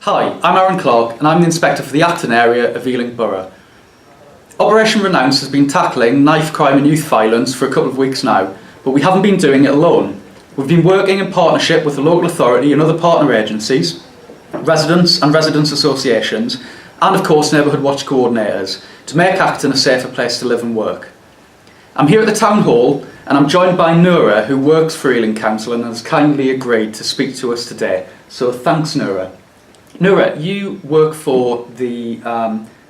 Hi, I'm Aaron Clarke and I'm the Inspector for the Acton area of Ealing Borough. Operation Renounce has been tackling knife crime and youth violence for a couple of weeks now, but we haven't been doing it alone. We've been working in partnership with the local authority and other partner agencies, residents and residents associations, and of course neighbourhood watch coordinators to make Acton a safer place to live and work. I'm here at the Town Hall and I'm joined by Noura, who works for Ealing Council and has kindly agreed to speak to us today. So thanks, Noura. Noura, you work for the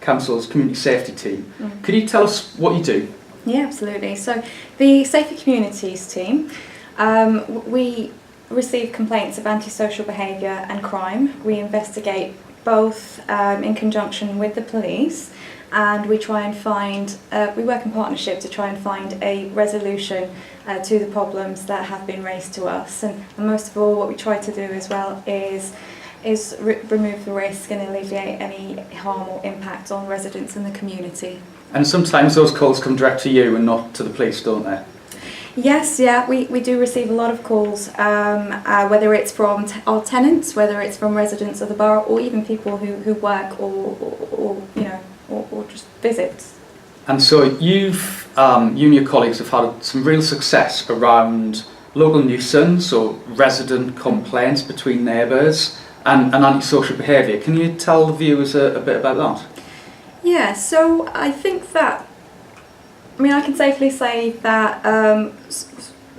Council's Community Safety Team. Could you tell us what you do? Yeah, absolutely. So the Safer Communities Team, we receive complaints of antisocial behaviour and crime. We investigate both in conjunction with the police, and we try and find, we work in partnership to try and find a resolution to the problems that have been raised to us. And most of all, what we try to do as well is remove the risk and alleviate any harm or impact on residents in the community. And sometimes those calls come direct to you and not to the police, don't they? Yes, yeah, we do receive a lot of calls, whether it's from our tenants, whether it's from residents of the borough, or even people who work or just visit. And so you and your colleagues have had some real success around local nuisance or resident complaints between neighbours and antisocial behaviour. Can you tell the viewers a bit about that? Yeah, so I think that, I can safely say that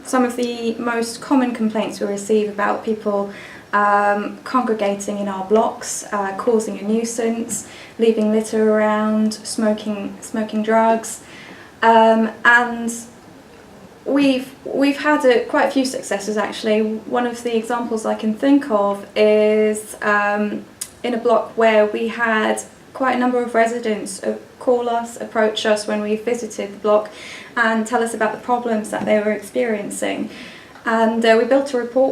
some of the most common complaints we receive about people congregating in our blocks, causing a nuisance, leaving litter around, smoking drugs, and we've had quite a few successes actually. One of the examples I can think of is in a block where we had quite a number of residents call us, approach us when we visited the block and tell us about the problems that they were experiencing. And we built a rapport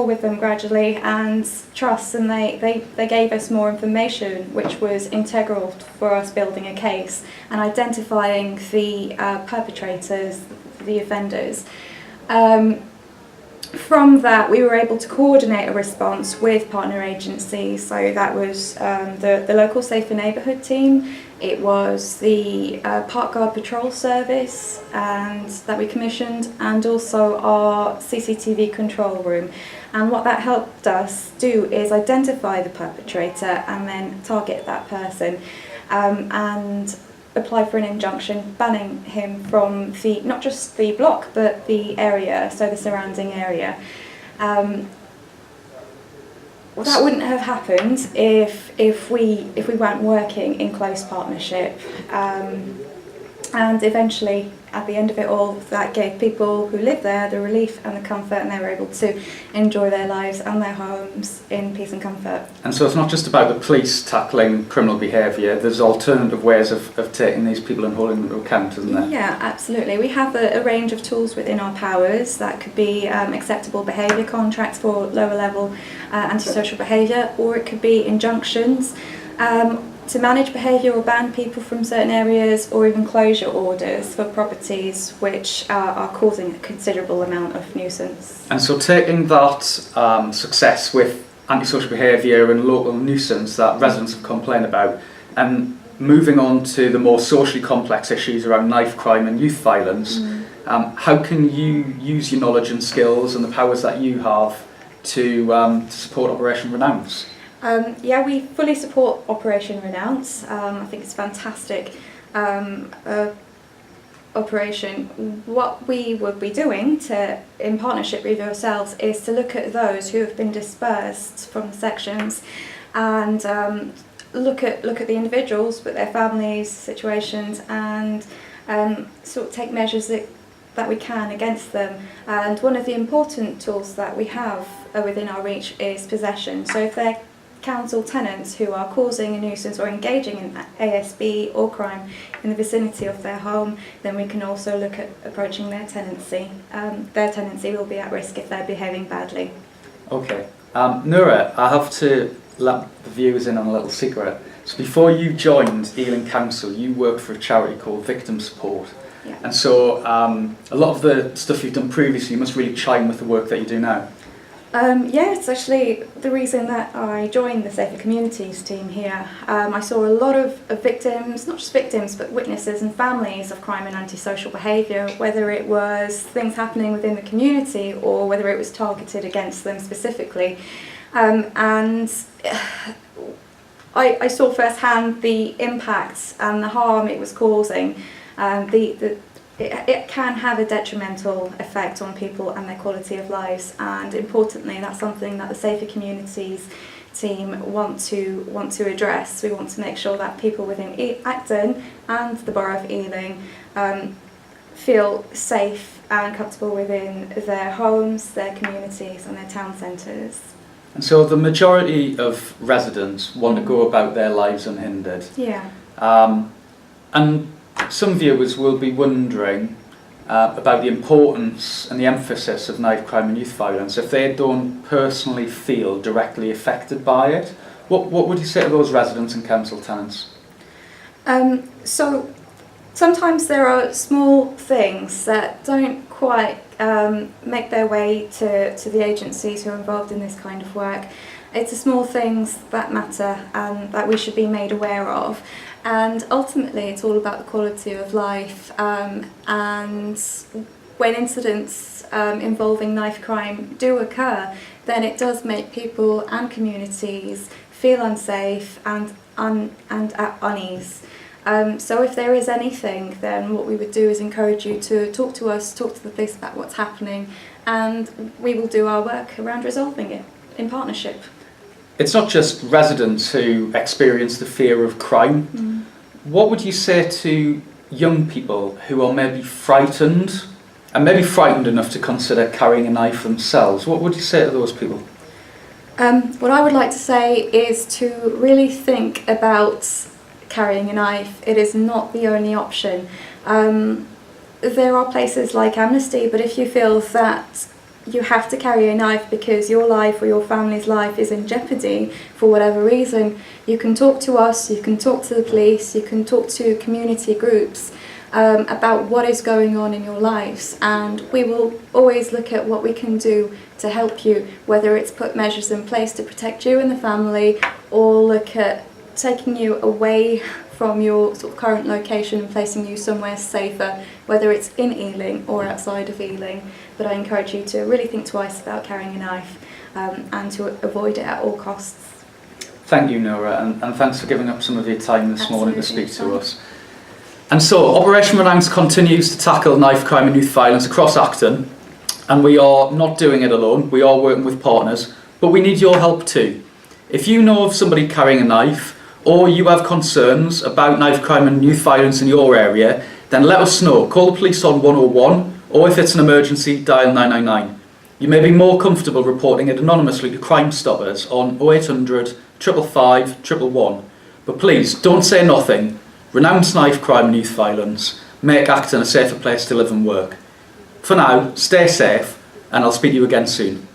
with them gradually and trust, and they gave us more information, which was integral for us building a case and identifying the perpetrators, the offenders. From that, we were able to coordinate a response with partner agencies. So that was the local Safer Neighbourhood Team. It was the Park Guard Patrol Service and that we commissioned, and also our CCTV control room. And what that helped us do is identify the perpetrator and then target that person and apply for an injunction banning him from not just the block but the area, so the surrounding area. That wouldn't have happened if we weren't working in close partnership, and eventually at the end of it all, that gave people who live there the relief and the comfort, and they were able to enjoy their lives and their homes in peace and comfort. And so it's not just about the police tackling criminal behaviour, there's alternative ways of taking these people and holding them to account, isn't there? Yeah, absolutely. We have a range of tools within our powers. That could be acceptable behaviour contracts for lower level antisocial behaviour, or it could be injunctions to manage behaviour or ban people from certain areas, or even closure orders for properties which are causing a considerable amount of nuisance. And so taking that success with antisocial behaviour and local nuisance that residents have complained about, and moving on to the more socially complex issues around knife crime and youth violence, how can you use your knowledge and skills and the powers that you have to support Operation Renounce? Yeah, we fully support Operation Renounce. I think it's a fantastic operation. What we would be doing in partnership with yourselves is to look at those who have been dispersed from the sections and look at the individuals with their families, situations, and sort of take measures that we can against them. And one of the important tools that we have within our reach is possession. So if they're council tenants who are causing a nuisance or engaging in ASB or crime in the vicinity of their home, then we can also look at approaching their tenancy. Their tenancy will be at risk if they're behaving badly. Okay. Noura, I have to let the viewers in on a little secret. So before you joined Ealing Council, you worked for a charity called Victim Support. Yeah. And so a lot of the stuff you've done previously must really chime with the work that you do now. Yeah, it's actually the reason that I joined the Safer Communities team here. I saw a lot of victims, not just victims, but witnesses and families of crime and antisocial behaviour, whether it was things happening within the community or whether it was targeted against them specifically. And I saw firsthand the impact and the harm it was causing. It can have a detrimental effect on people and their quality of lives, and importantly, that's something that the Safer Communities team want to address. We want to make sure that people within Acton and the Borough of Ealing feel safe and comfortable within their homes, their communities and their town centres. And so the majority of residents want to go about their lives unhindered. Yeah. And some viewers will be wondering about the importance and the emphasis of knife crime and youth violence if they don't personally feel directly affected by it. What would you say to those residents and council tenants? So sometimes there are small things that don't quite make their way to the agencies who are involved in this kind of work. It's the small things that matter and that we should be made aware of. And ultimately, it's all about the quality of life. And when incidents involving knife crime do occur, then it does make people and communities feel unsafe and at unease. So if there is anything, then what we would do is encourage you to talk to us, talk to the police about what's happening, and we will do our work around resolving it in partnership. It's not just residents who experience the fear of crime. What would you say to young people who are maybe frightened enough to consider carrying a knife themselves? What would you say to those people? What I would like to say is to really think about carrying a knife. It is not the only option. There are places like Amnesty, but if you feel that you have to carry a knife because your life or your family's life is in jeopardy for whatever reason, you can talk to us, you can talk to the police, you can talk to community groups about what is going on in your lives, and we will always look at what we can do to help you, whether it's put measures in place to protect you and the family, or look at taking you away from your sort of current location and placing you somewhere safer, whether it's in Ealing or outside of Ealing. But I encourage you to really think twice about carrying a knife and to avoid it at all costs. Thank you, Noura, and thanks for giving up some of your time this morning to Absolutely. speak to us. And so, Operation Renounce continues to tackle knife crime and youth violence across Acton, and we are not doing it alone. We are working with partners, but we need your help too. If you know of somebody carrying a knife, or you have concerns about knife crime and youth violence in your area, then let us know. Call the police on 101, or if it's an emergency, dial 999. You may be more comfortable reporting it anonymously to Crime Stoppers on 0800 555 111. But please, don't say nothing. Renounce knife crime and youth violence. Make Acton a safer place to live and work. For now, stay safe, and I'll speak to you again soon.